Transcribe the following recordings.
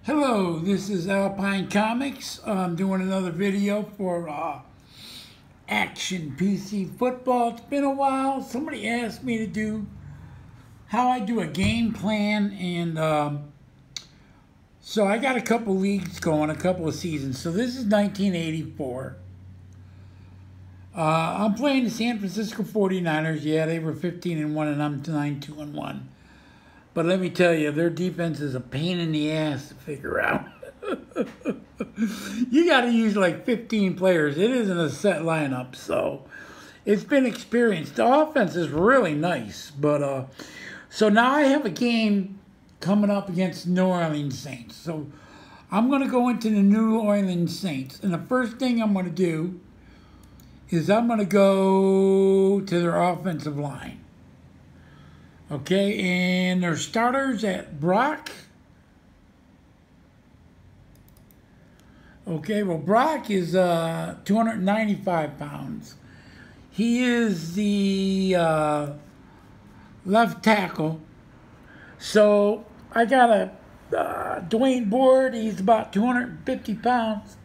Hello, this is Alpine Comics. I'm doing another video for Action PC Football. It's been a while. Somebody asked me to do how I do a game plan, and so I got a couple leagues going, a couple of seasons. So this is 1984. I'm playing the San Francisco 49ers. Yeah, they were 15-1, and I'm 9-2-1. But let me tell you, their defense is a pain in the ass to figure out. You got to use like 15 players. It isn't a set lineup, so it's been experienced. The offense is really nice, but so now I have a game coming up against New Orleans Saints. So I'm going to go into the New Orleans Saints, and the first thing I'm going to do is I'm going to go to their offensive line. Okay, and their starters at Brock. Okay, well, Brock is 295 pounds. He is the left tackle. So I got a Dwayne Board. He's about 250 pounds.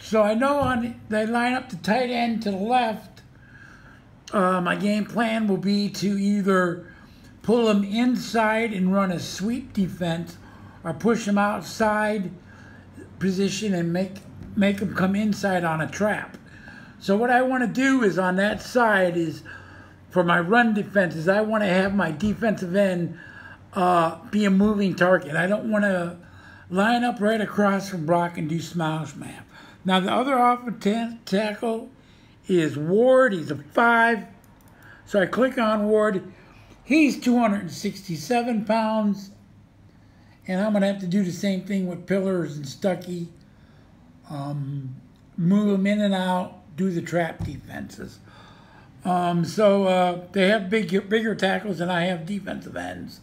So I know they line up the tight end to the left. My game plan will be to either pull him inside and run a sweep defense, or push him outside position and make him come inside on a trap. So what I want to do is on that side is, for my run defenses, I want to have my defensive end be a moving target. I don't want to line up right across from Brock and do smash map. Now the other offensive tackle is Ward. He's a 5. So I click on Ward. He's 267 pounds. And I'm going to have to do the same thing with Pillars and Stuckey. Move them in and out. Do the trap defenses. So they have bigger tackles than I have defensive ends.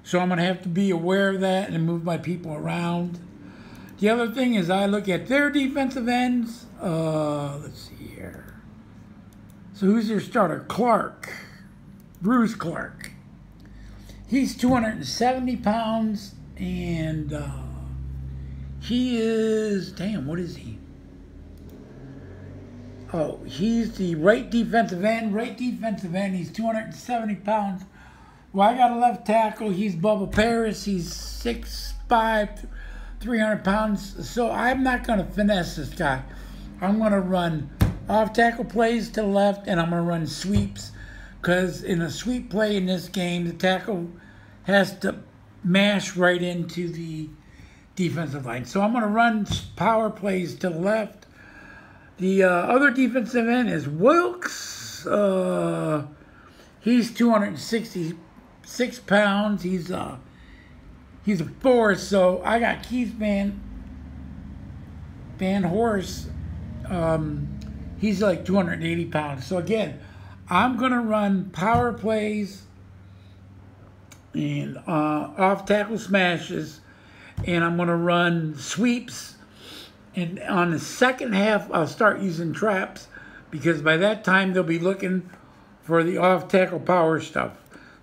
So I'm going to have to be aware of that and move my people around. The other thing is I look at their defensive ends. Let's see here. So who's their starter? Clark. Bruce Clark. He's 270 pounds, and he is, damn, what is he? Oh, he's the right defensive end. Right defensive end, he's 270 pounds. Well, I got a left tackle. He's Bubba Paris. He's 6'5", 300 pounds. So I'm not going to finesse this guy. I'm going to run off-tackle plays to the left, and I'm going to run sweeps, because in a sweep play in this game, the tackle has to mash right into the defensive line. So I'm going to run power plays to the left. The other defensive end is Wilkes. He's 266 pounds. He's a 4. So I got Keith Van Horst. He's like 280 pounds. So again, I'm going to run power plays and off-tackle smashes, and I'm going to run sweeps. And on the second half, I'll start using traps, because by that time they'll be looking for the off-tackle power stuff.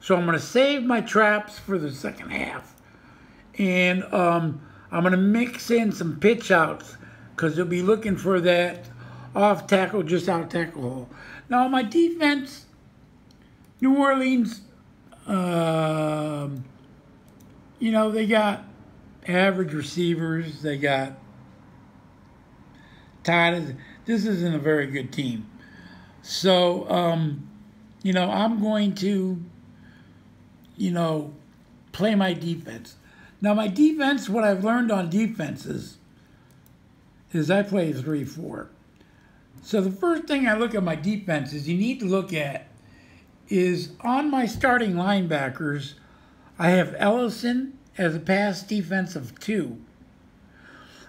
So I'm going to save my traps for the second half. And I'm going to mix in some pitch outs, because they'll be looking for that off tackle, just out tackle hole. Now my defense, New Orleans, you know, they got average receivers. They got tight ends. This isn't a very good team. So, you know, I'm going to, you know, play my defense. Now my defense, what I've learned on defenses is I play 3-4. So the first thing I look at my defense is you need to look at is on my starting linebackers, I have Ellison as a pass defense of 2.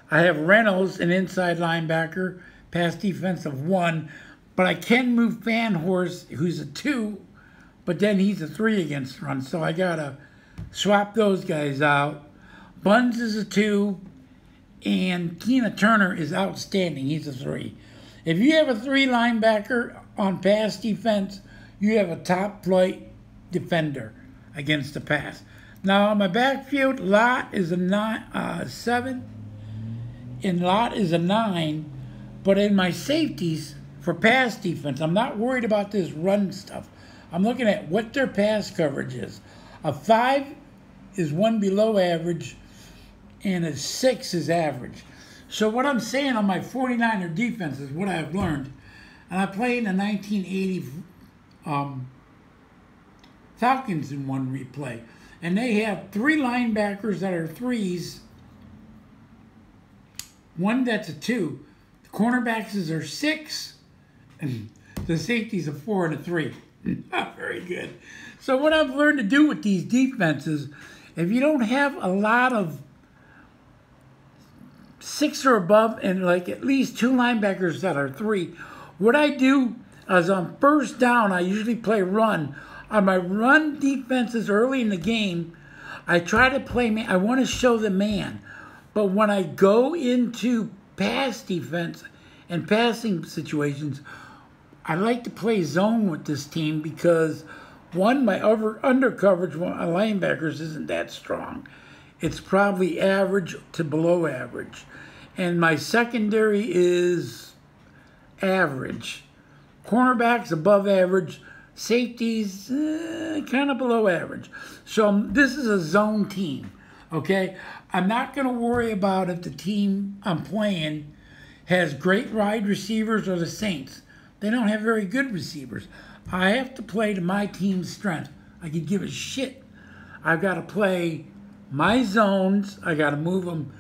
I have Reynolds, an inside linebacker, pass defense of 1. But I can move Van Horst, who's a 2, but then he's a 3 against run. So I got to swap those guys out. Buns is a 2, and Tina Turner is outstanding. He's a 3. If you have a 3 linebacker on pass defense, you have a top flight defender against the pass. Now, my backfield, lot is a 7, and lot is a 9. But in my safeties, for pass defense, I'm not worried about this run stuff. I'm looking at what their pass coverage is. A 5 is one below average, and a 6 is average. So what I'm saying on my 49er defense is what I've learned. And I played in the 1980 Falcons in one replay. And they have 3 linebackers that are 3s, one that's a 2. The cornerbacks are 6, and the safeties are 4 and a 3. Not very good. So what I've learned to do with these defenses, if you don't have a lot of 6 or above and like at least 2 linebackers that are 3, what I do is on first down, I usually play run. On my run defenses early in the game, I try to play man. I want to show the man. But when I go into pass defense and passing situations, I like to play zone with this team because, one, my under coverage with my linebackers isn't that strong. It's probably average to below average. And my secondary is average. Cornerbacks above average. Safeties kind of below average. So this is a zone team, okay? I'm not going to worry about if the team I'm playing has great wide receivers or the Saints. They don't have very good receivers. I have to play to my team's strength. I could give a shit. I've got to play my zones. I got to move them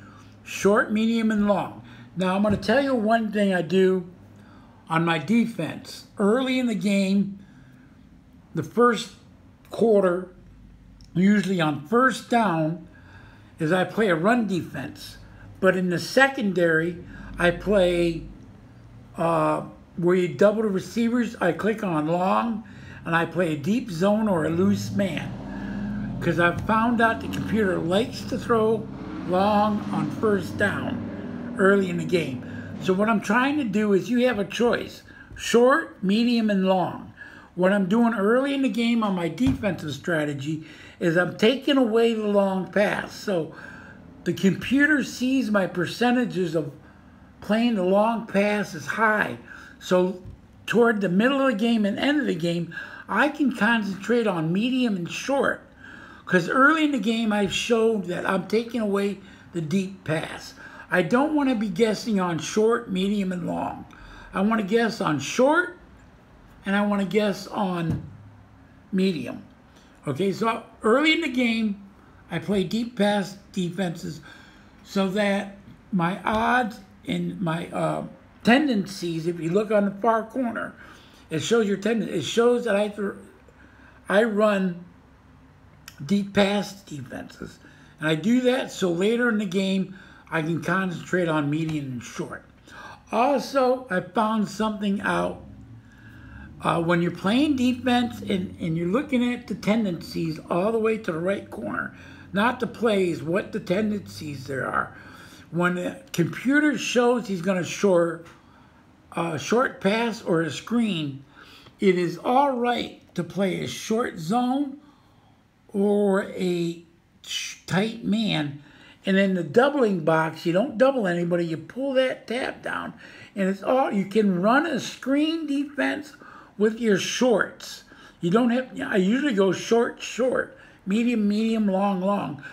short, medium, and long. Now, I'm going to tell you one thing I do on my defense. Early in the game, the first quarter, usually on first down, is I play a run defense. But in the secondary, I play where you double the receivers. I click on long, and I play a deep zone or a loose man. Because I've found out the computer likes to throw long on first down early in the game. So what I'm trying to do is you have a choice, short, medium, and long. What I'm doing early in the game on my defensive strategy is I'm taking away the long pass. So the computer sees my percentages of playing the long pass is high. So toward the middle of the game and end of the game, I can concentrate on medium and short. Because early in the game, I've showed that I'm taking away the deep pass. I don't want to be guessing on short, medium, and long. I want to guess on short, and I want to guess on medium. Okay, so early in the game, I play deep pass defenses so that my odds and my tendencies, if you look on the far corner, it shows your tendency. It shows that I run deep pass defenses. And I do that so later in the game, I can concentrate on medium and short. Also, I found something out. When you're playing defense and you're looking at the tendencies all the way to the right corner, not the plays, what the tendencies there are. When the computer shows he's going to short pass or a screen, it is all right to play a short zone or a tight man. And in the doubling box, you don't double anybody. You pull that tab down, and it's all you can run a screen defense with your shorts. You don't have. I usually go short, short, medium, medium, long, long.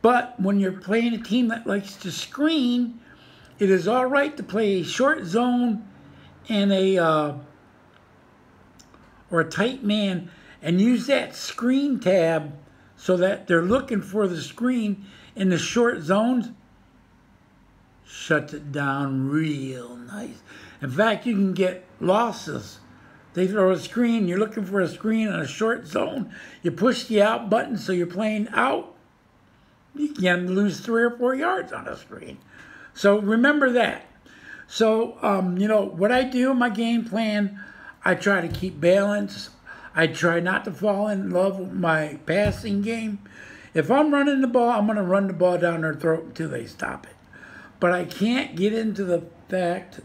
But when you're playing a team that likes to screen, it is all right to play a short zone and or a tight man, and use that screen tab so that they're looking for the screen in the short zones. Shuts it down real nice. In fact, you can get losses. They throw a screen, you're looking for a screen in a short zone. You push the out button so you're playing out. You can lose 3 or 4 yards on a screen. So remember that. So, you know, what I do in my game plan, I try to keep balance. I try not to fall in love with my passing game. If I'm running the ball, I'm going to run the ball down their throat until they stop it. But I can't get into the fact,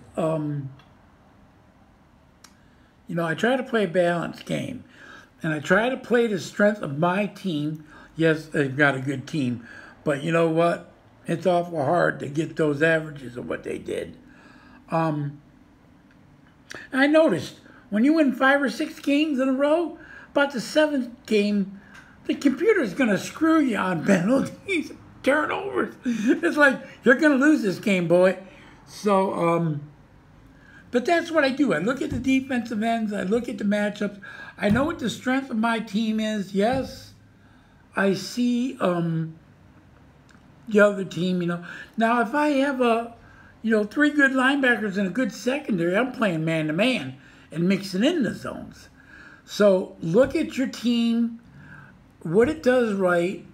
you know, I try to play a balanced game. And I try to play the strength of my team. Yes, they've got a good team, but you know what? It's awful hard to get those averages of what they did. I noticed when you win 5 or 6 games in a row, about the 7th game, the computer's going to screw you on penalties, turnovers. It's like, you're going to lose this game, boy. So, but that's what I do. I look at the defensive ends. I look at the matchups. I know what the strength of my team is. Yes, I see the other team, Now, if I have 3 good linebackers and a good secondary, I'm playing man-to-man and mixing in the zones. So look at your team, what it does right.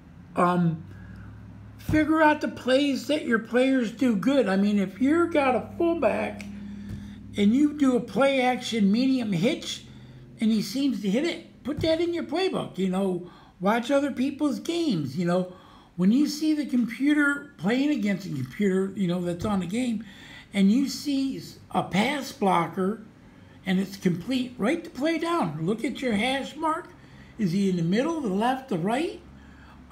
Figure out the plays that your players do good. I mean, if you've got a fullback and you do a play action medium hitch and he seems to hit it, put that in your playbook. Watch other people's games. When you see the computer playing against a computer, that's on the game, and you see a pass blocker and it's complete, write the play down. Look at your hash mark. Is he in the middle, the left, the right?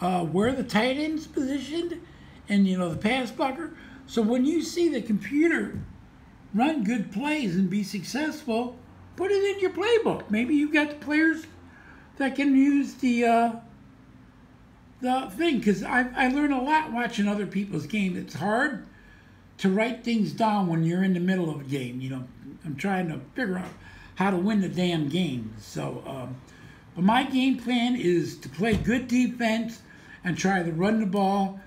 Where the tight end's positioned? And, the pass blocker. So when you see the computer run good plays and be successful, put it in your playbook. Maybe you've got the players that can use the thing, because I learn a lot watching other people's games. It's hard to write things down when you're in the middle of a game. I'm trying to figure out how to win the damn game. So, but my game plan is to play good defense and try to run the ball.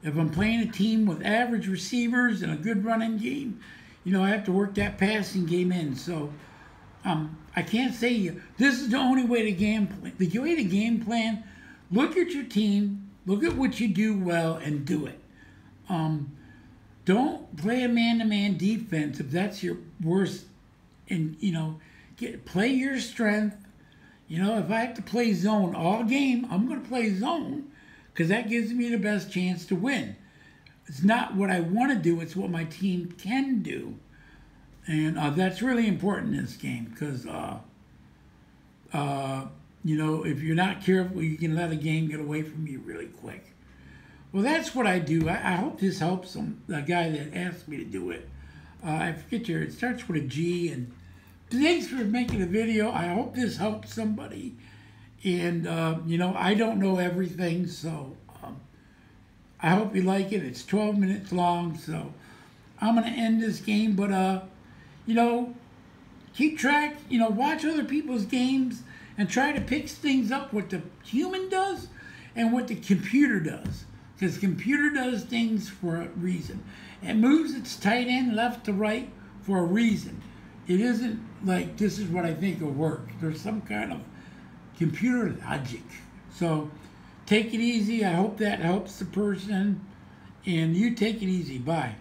If I'm playing a team with average receivers and a good running game, I have to work that passing game in. So, I can't say this is the only way to game plan. The way to game plan, look at your team, look at what you do well, and do it. Don't play a man-to-man defense if that's your worst. And play your strength. If I have to play zone all game, I'm going to play zone because that gives me the best chance to win. It's not what I want to do; it's what my team can do. And that's really important in this game because, if you're not careful, you can let a game get away from you really quick. Well, that's what I do. I hope this helps the guy that asked me to do it. I forget it starts with a G. And thanks for making a video. I hope this helps somebody. And, I don't know everything, so I hope you like it. It's 12 minutes long, so I'm going to end this game. But, keep track, watch other people's games and try to pick things up what the human does and what the computer does. Because the computer does things for a reason. It moves its tight end left to right for a reason. It isn't like this is what I think will work. There's some kind of computer logic. So take it easy. I hope that helps the person. And you take it easy. Bye.